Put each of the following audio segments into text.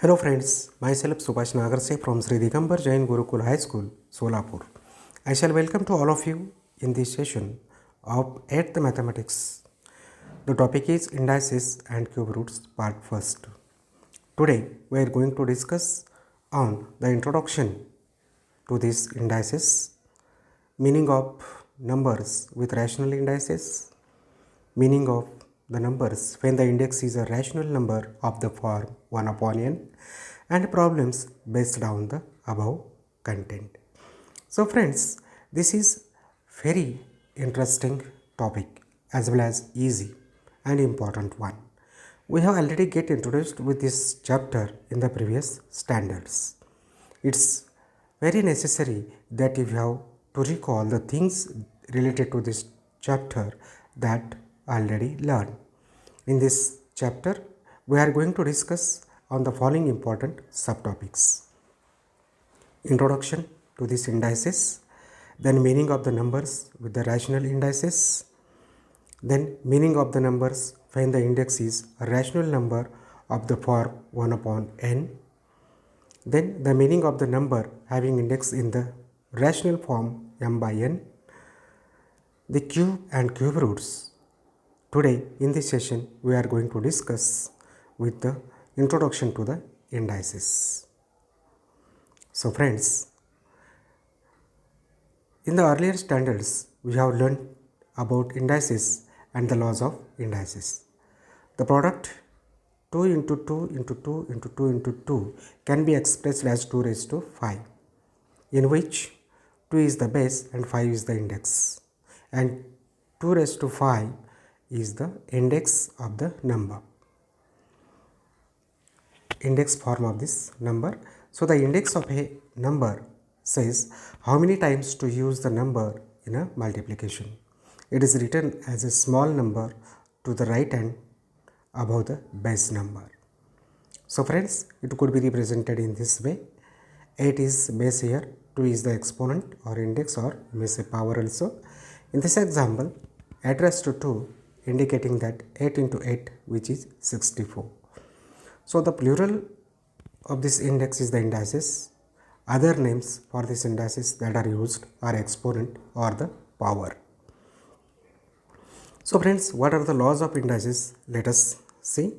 Hello friends, myself Subhash Nagarse from Sri Digambar Jain Gurukul High School, Solapur. I shall welcome to all of you in this session of 8th Mathematics. The topic is indices and cube roots part first. Today we are going to discuss on the introduction to these indices, meaning of numbers with rational indices, meaning of the numbers when the index is a rational number of the form 1 upon n, and problems based on the above content. So friends, this is very interesting topic as well as easy and important one. We have already get introduced with this chapter in the previous standards. It's very necessary that you have to recall the things related to this chapter that already learned. In this chapter, we are going to discuss on the following important subtopics. Introduction to these indices, then meaning of the numbers with the rational indices, then meaning of the numbers when the index is a rational number of the form 1 upon n, then the meaning of the number having index in the rational form m by n, the cube and cube roots. Today in this session we are going to discuss with the introduction to the indices. So friends, in the earlier standards we have learned about indices and the laws of indices. The product 2 into 2 into 2 into 2 into 2 can be expressed as 2 raised to 5, in which 2 is the base and 5 is the index, and 2 raised to 5 is the index of the number, index form of this number. So the index of a number says how many times to use the number in a multiplication. It is written as a small number to the right hand above the base number. So friends, it could be represented in this way. 8 is base here, 2 is the exponent or index, or you may say power also. In this example, 8 raised to 2 indicating that 8 into 8, which is 64. So the plural of this index is the indices. Other names for these indices that are used are exponent or the power. So friends, what are the laws of indices? Let us see.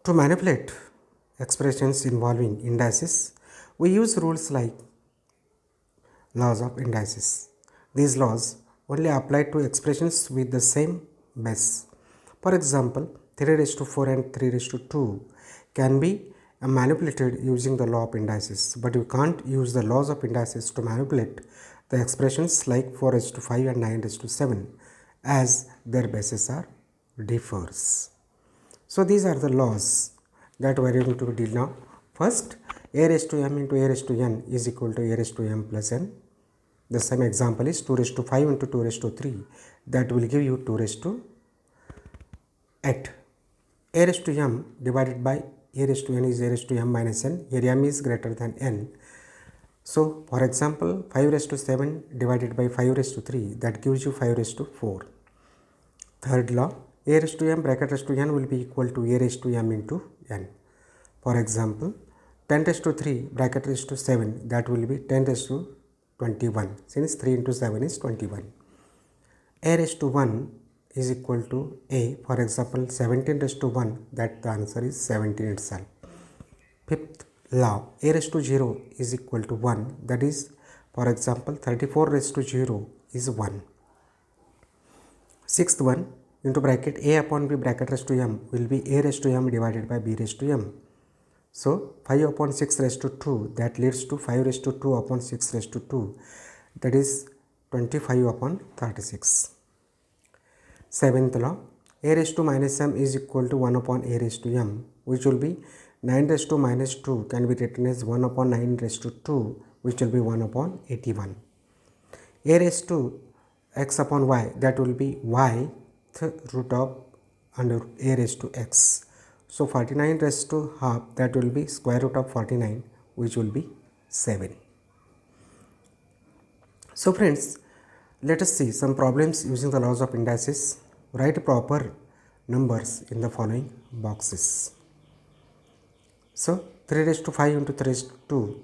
To manipulate expressions involving indices, we use rules like laws of indices. These laws only apply to expressions with the same base. For example, 3 raised to 4 and 3 raised to 2 can be manipulated using the law of indices, but you can't use the laws of indices to manipulate the expressions like 4 raised to 5 and 9 raised to 7, as their bases are differs. So these are the laws that we are going to deal now. First, a raised to m into a raised to n is equal to a raised to m plus n. The same example is 2 raised to 5 into 2 raised to 3. That will give you 2 raised to 8. A raised to m divided by a raised to n is a raised to m minus n. Here m is greater than n. So for example, 5 raised to 7 divided by 5 raised to 3, that gives you 5 raised to 4. Third law, a raised to m bracket raised to n will be equal to a raised to m into n. For example, 10 raised to 3 bracket raised to 7, that will be 10 raised to 21, since 3 into 7 is 21. A raised to 1 is equal to a, for example 17 raised to 1, that the answer is 17 itself. Fifth law, a raised to 0 is equal to 1, that is, for example 34 raised to 0 is 1. Sixth one, into bracket a upon b bracket raised to m will be a raised to m divided by b raised to m. So 5 upon 6 raised to 2, that leads to 5 raised to 2 upon 6 raised to 2, that is 25 upon 36. Seventh law, a raised to minus m is equal to 1 upon a raised to m, which will be 9 raised to minus 2 can be written as 1 upon 9 raised to 2, which will be 1 upon 81. A raised to x upon y, that will be y root of under a raised to x. So 49 raised to half, that will be square root of 49, which will be 7. So friends, let us see some problems using the laws of indices. Write proper numbers in the following boxes. So 3 raised to 5 into 3 raised to 2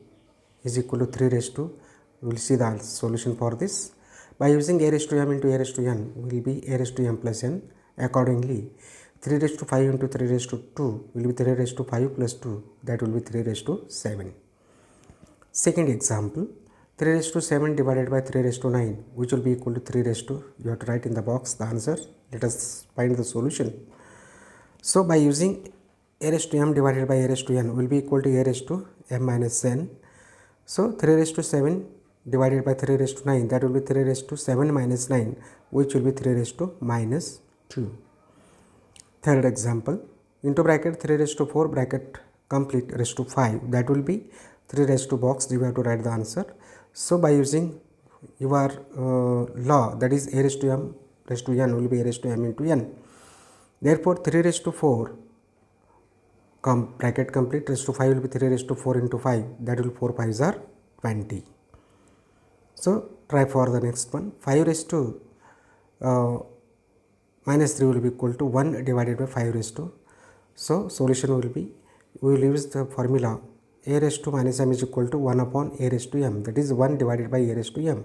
is equal to 3 raised to, we will see the solution for this. By using a raised to m into a raised to n will be a raised to m plus n. Accordingly, 3 raised to 5 into 3 raised to 2 will be 3 raised to 5 plus 2, that will be 3 raised to 7. Second example, 3 raised to 7 divided by 3 raised to 9, which will be equal to 3 raised to, you have to write in the box the answer. Let us find the solution. So by using a raised to m divided by a raised to n will be equal to a raised to m minus n. So 3 raised to 7 divided by 3 raised to 9, that will be 3 raised to 7 minus 9, which will be 3 raised to minus 2. Third example, into bracket 3 raised to 4 bracket complete raised to 5, that will be 3 raised to box, you have to write the answer. So by using your law, that is a raised to m raised to n will be a raised to m into n. Therefore 3 raised to 4 bracket complete raised to 5 will be 3 raised to 4 into 5, that will 4 5s are 20. So try for the next one. 5 raised to minus 3 will be equal to 1 divided by 5 raised to. So solution will be, we will use the formula a raised to minus m is equal to 1 upon a raised to m, that is 1 divided by a raised to m.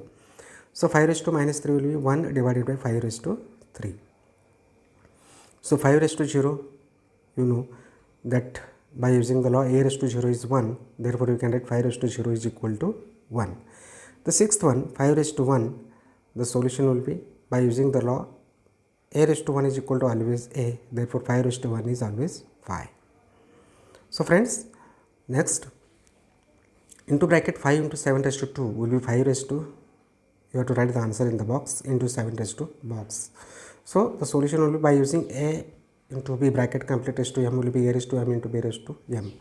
So 5 raised to minus 3 will be 1 divided by 5 raised to 3. So 5 raised to 0, you know that by using the law a raised to 0 is 1, therefore you can write 5 raised to 0 is equal to 1. The sixth one, 5 raised to 1, the solution will be by using the law a raised to 1 is equal to always a, therefore 5 raised to 1 is always 5. So friends, next, into bracket 5 into 7 raised to 2 will be 5 raised to, you have to write the answer in the box, into 7 raised to box. So the solution will be by using a into b bracket complete raised to m will be a raised to m into b raised to m.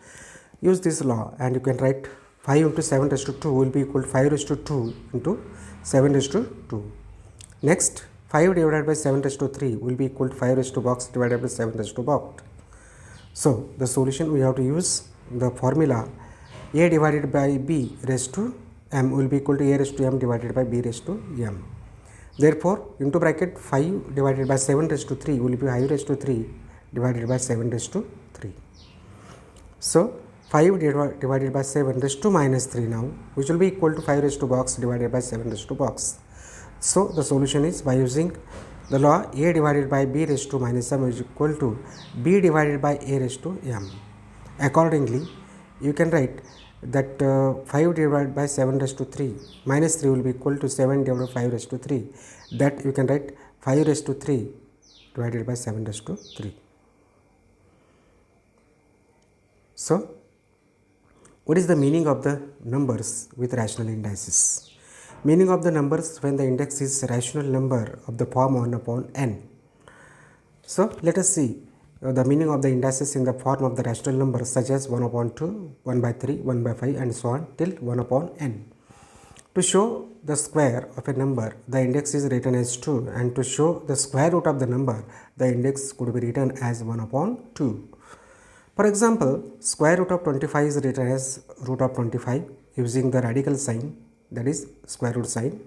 Use this law and you can write 5 into 7 raised to 2 will be equal to 5 raised to 2 into 7 raised to 2. Next, 5 divided by 7 raised to 3 will be equal to 5 raised to box divided by 7 raised to box. So the solution, we have to use the formula a divided by b raised to m will be equal to a raised to m divided by b raised to m. Therefore, into bracket 5 divided by 7 raised to 3 will be 5 raised to 3 divided by 7 raised to 3. So 5 divided by 7 raised to minus 3 now, which will be equal to 5 raised to box divided by 7 raised to box. So the solution is by using the law a divided by b raised to minus m is equal to b divided by a raised to m. Accordingly, you can write that 5 divided by 7 raised to 3 minus 3 will be equal to 7 divided by 5 raised to 3, that you can write 5 raised to 3 divided by 7 raised to 3. So what is the meaning of the numbers with rational indices? Meaning of the numbers when the index is rational number of the form 1 upon n. So let us see the meaning of the indices in the form of the rational numbers such as 1 upon 2, 1 by 3, 1 by 5 and so on till 1 upon n. To show the square of a number, the index is written as 2, and to show the square root of the number, the index could be written as 1 upon 2. For example, square root of 25 is written as root of 25 using the radical sign, that is square root sign.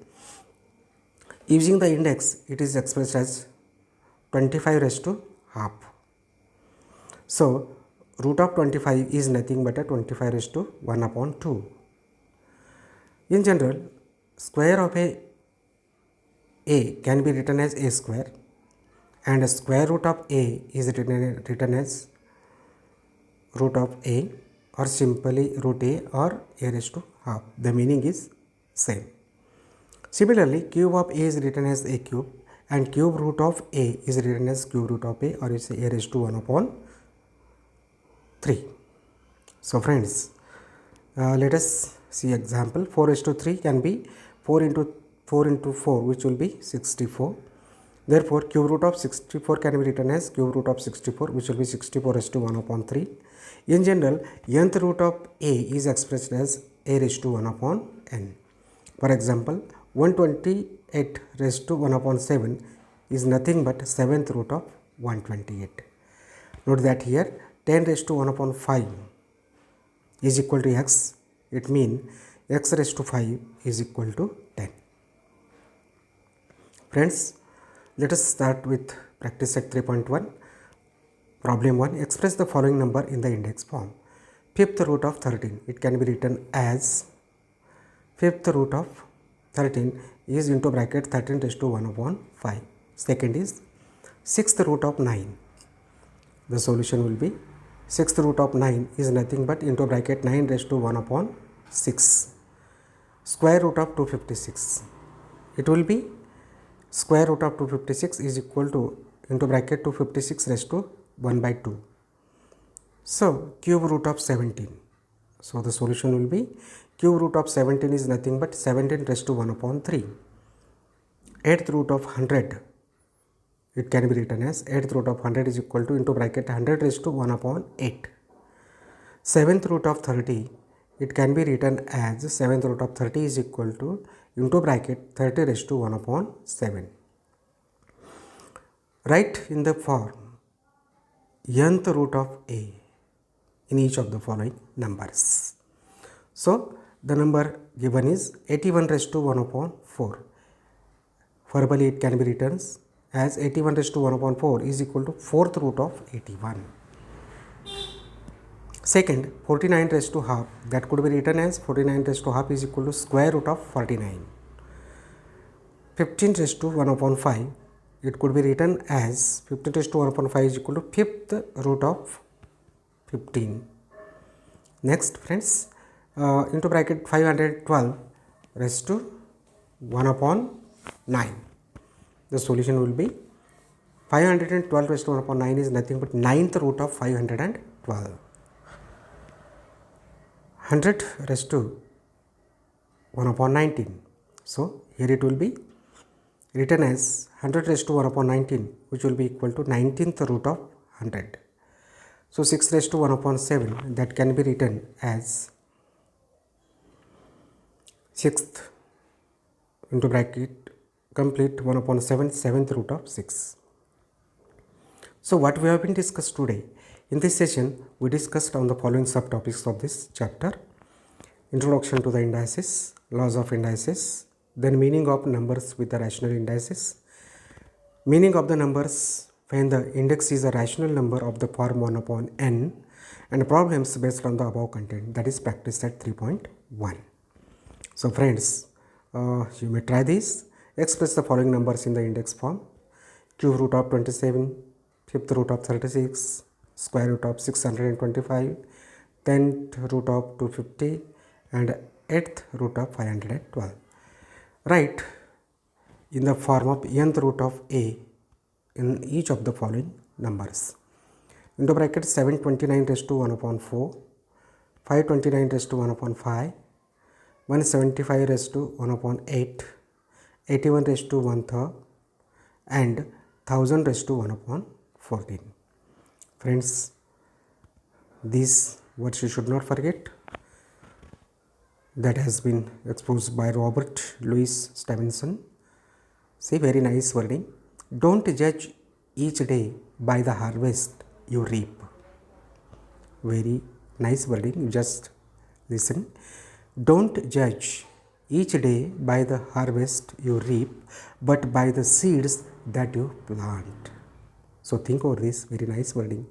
Using the index, it is expressed as 25 raised to half. So root of 25 is nothing but a 25 raised to 1 upon 2. In general, square of a can be written as a square, and a square root of a is written as root of a, or simply root a or a raised to half. The meaning is same. Similarly, cube of a is written as a cube, and cube root of a is written as cube root of a, or you say a raised to 1 upon 3. So friends, let us see example. 4 raised to 3 can be 4 into 4, which will be 64. Therefore, cube root of 64 can be written as cube root of 64, which will be 64 raised to 1 upon 3. In general, nth root of a is expressed as a raised to 1 upon n. For example, 128 raised to 1 upon 7 is nothing but 7th root of 128. Note that here 10 raised to 1 upon 5 is equal to x. It means x raised to 5 is equal to 10. Friends, let us start with practice set 3.1. Problem 1. Express the following number in the index form. fifth root of 13. It can be written as fifth root of 13 is into bracket 13 raised to 1 upon 5. Second is sixth root of 9. The solution will be sixth root of 9 is nothing but into bracket 9 raised to 1 upon 6. Square root of 256. It will be square root of 256 is equal to into bracket 256 raised to 1 by 2. So cube root of 17. So the solution will be cube root of 17 is nothing but 17 raised to 1 upon 3. Eighth root of 100. It can be written as eighth root of 100 is equal to into bracket 100 raised to 1 upon 8. Seventh root of 30. It can be written as seventh root of 30 is equal to into bracket 30 raised to 1 upon 7. Write in the form nth root of a in each of the following numbers. So the number given is 81 raised to 1 upon 4. Verbally it can be written as 81 raised to 1 upon 4 is equal to fourth root of 81. Second, 49 raised to half, that could be written as 49 raised to half is equal to square root of 49. 15 raised to 1 upon 5, it could be written as 15 raised to 1 upon 5 is equal to fifth root of 15. Next friends, into bracket 512 raised to 1 upon 9. The solution will be 512 raised to 1 upon 9 is nothing but ninth root of 512. 100 raised to 1 upon 19. So here it will be written as 100 raised to 1 upon 19, which will be equal to 19th root of 100. So 6 raised to 1 upon 7, that can be written as 6th into bracket complete 1 upon 7, 7th root of 6. So what we have been discussed today. In this session, we discussed on the following subtopics of this chapter. Introduction to the indices, laws of indices, then meaning of numbers with the rational indices, meaning of the numbers when the index is a rational number of the form 1 upon n, and problems based on the above content, that is practice at 3.1. So friends, you may try this. Express the following numbers in the index form: cube root of 27, fifth root of 36, square root of 625, 10th root of 250, and 8th root of 512. Write in the form of nth root of a in each of the following numbers. Into bracket 729 raised to 1 upon 4, 529 raised to 1 upon 5, 175 raised to 1 upon 8, 81 raised to 1/3, and 1000 raised to 1 upon 14. Friends, these words you should not forget. That has been exposed by Robert Louis Stevenson. See, very nice wording. Don't judge each day by the harvest you reap. Very nice wording. You just listen. Don't judge each day by the harvest you reap, but by the seeds that you plant. So think over this. Very nice wording.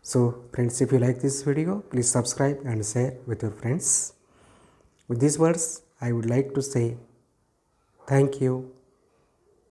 So friends, if you like this video, please subscribe and share with your friends. With these words, I would like to say thank you.